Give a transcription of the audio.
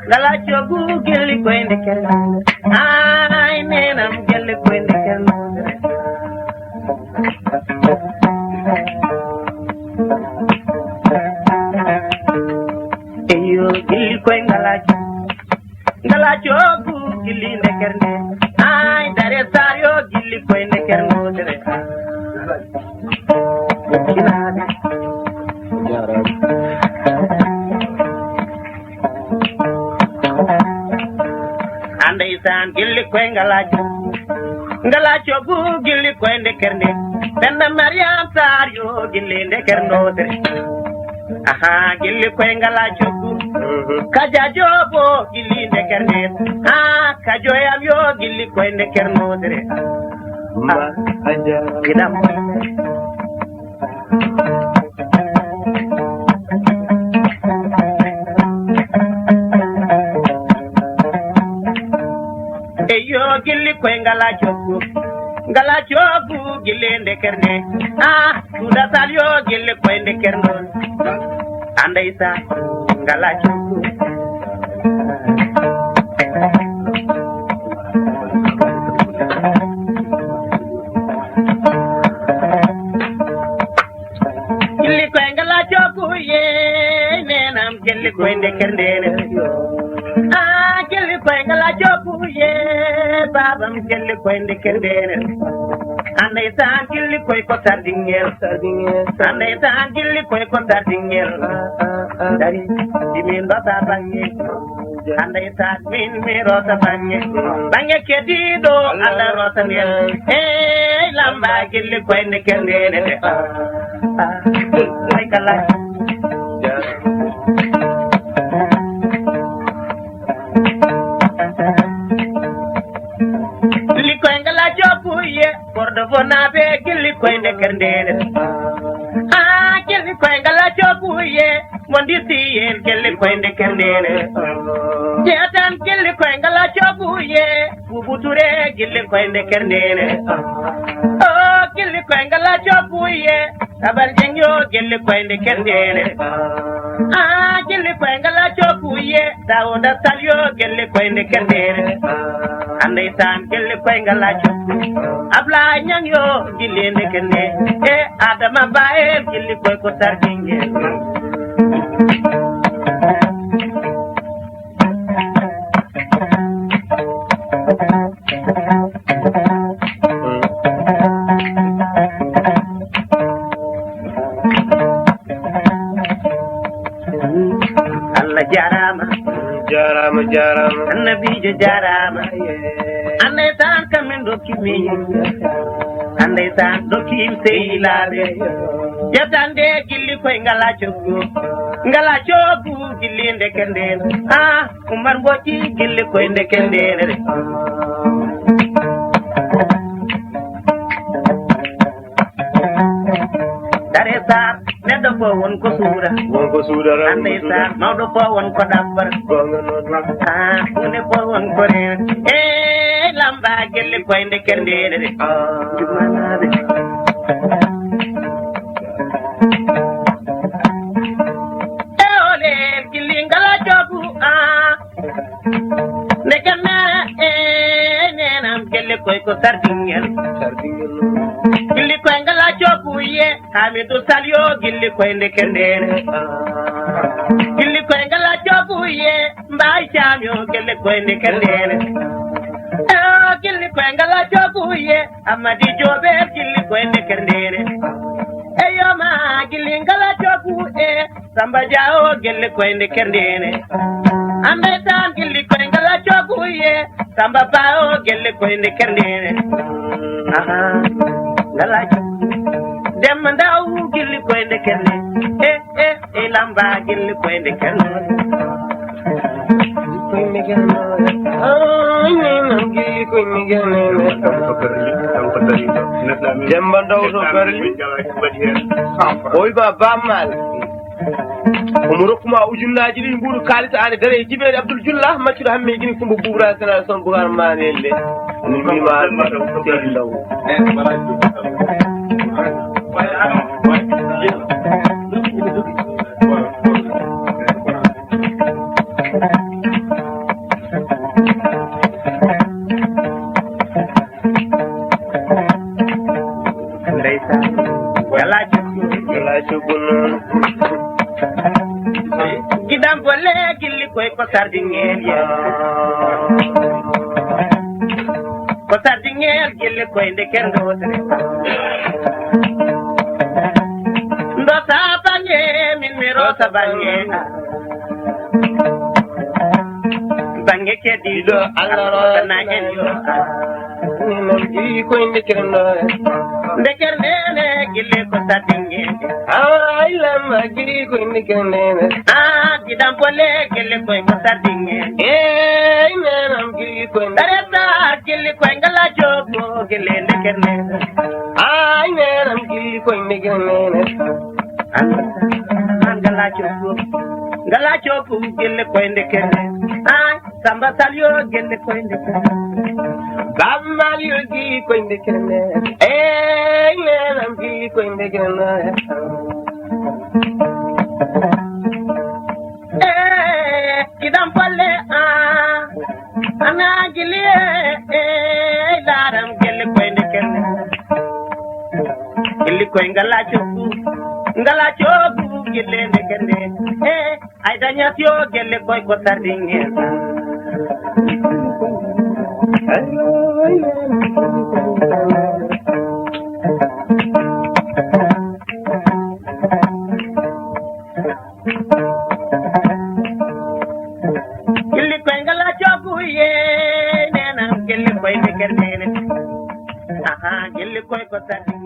Galacho gugili kwende kel ay nenam gelle kwende kel eyo gili kwende galacho gugili ndekerne ay dare sario gili kwende kel modere Andaisan gilli koy ngalacho gu gilli koy ndekerne benna Mariam Sario gilli ndekerno dere aha gilli koy ngalacho gu kaja jobo gilli ndekerne ha kajo yam yo gilli koy ndekerno dere ma aja kidam eyo gilli koy ngalacho gu gilli ndekerne ah suda salyo gilli koy ndekerno andaysa ngalacho gu gilli koy ngalacho gu ye nenam gilli koy ndekerne ah gilli koy ngalacho gu ye babam gilli koy ndekerne andaysan gilli koy ko sardingel andaysan gilli koy ko sardingel dari dimin rota bangi andaysan min mi rota bangi kedido alla rota ngel hey lamba gilli koy ndekerne ay kala Bordo bonabe gilli koy ndekerne ah gilli koy ngalacho buye mondi siyen gilli koy ndekerne jetan gilli koy ngalacho buye bubuture gilli koy ndekerne oh gilli koy ngalacho buye sabar jengyo gilli koy ndekerne ah gilli koy ngalacho buye dawoda salyo gilli koy ndekerne andaysan gilli koy ngalacho abla nyang yo gilli ndekerne adama bae gilli koy ko sarkinge Allah jarama annabi jarama andaysan kamen do kimi andaysan do kim seyilade jatande gilli koy ngalacho gu gilli ndekende ah umar mboti gilli koy ndekende dare sar neddo fo won ko suura andaysan mawdo fo won ko dabbar ah ne fo won ko re lamba gilli koy ndekende jumanade ole gilli ngalacho gu ah nekana nenam gilli koy ko sardingel gilli koy ngalacho gu ye Hamidou Salyo gilli koy ndekende gilli koy ngalacho gu ye mbay chamyo gilli koy ndekende gilli koy ngala joguye amadi jobe gilli koy nekerdere eyo ma gilli ngala joguye samba jao gilli koy nekerdere ande tan gilli koy ngala joguye samba bao gilli koy nekerdere aha ngala dem ndaw gilli koy nekerdere lamba gilli koy nekerdere Demba Ndaw to berli oy ba bamal umuro kuma ujunnaji din buru kalita ane dare jibere Abdul Jullah maccudo hamme gini kumbu bubra sana son bugar manelle ni mi ma Ndaw Gidam bolle gilli koy ko sardingel ya ko sardingel gilli koy ndeken do tere ndo sa bange min mi ro sa bange bange ke di do Allah ro na en yo gi koy ndekirno ndeker nene gilli ko sardingel ay lama gi koy ndekirno gidam bolle gilli koy ko sardingel nenam gi koy dareta gilli koy ngala jogo gilli ndeker nene ay nenam gi koy ndekirno ngala jogo gilli koy ndeker nene ay samba salyo gilli koy ndeker Bamal yogi koy ndekirno nenam gi koy ndekirno gidam bolle ana gilli daram gilli koy ndeker nene gilli koy ngala jogo gilli ndeker nene ay dañatyo gilli koy ko sardingel gilli koy ngala joguye nena gilli koy ndeker nene aha gilli koy ko sardingel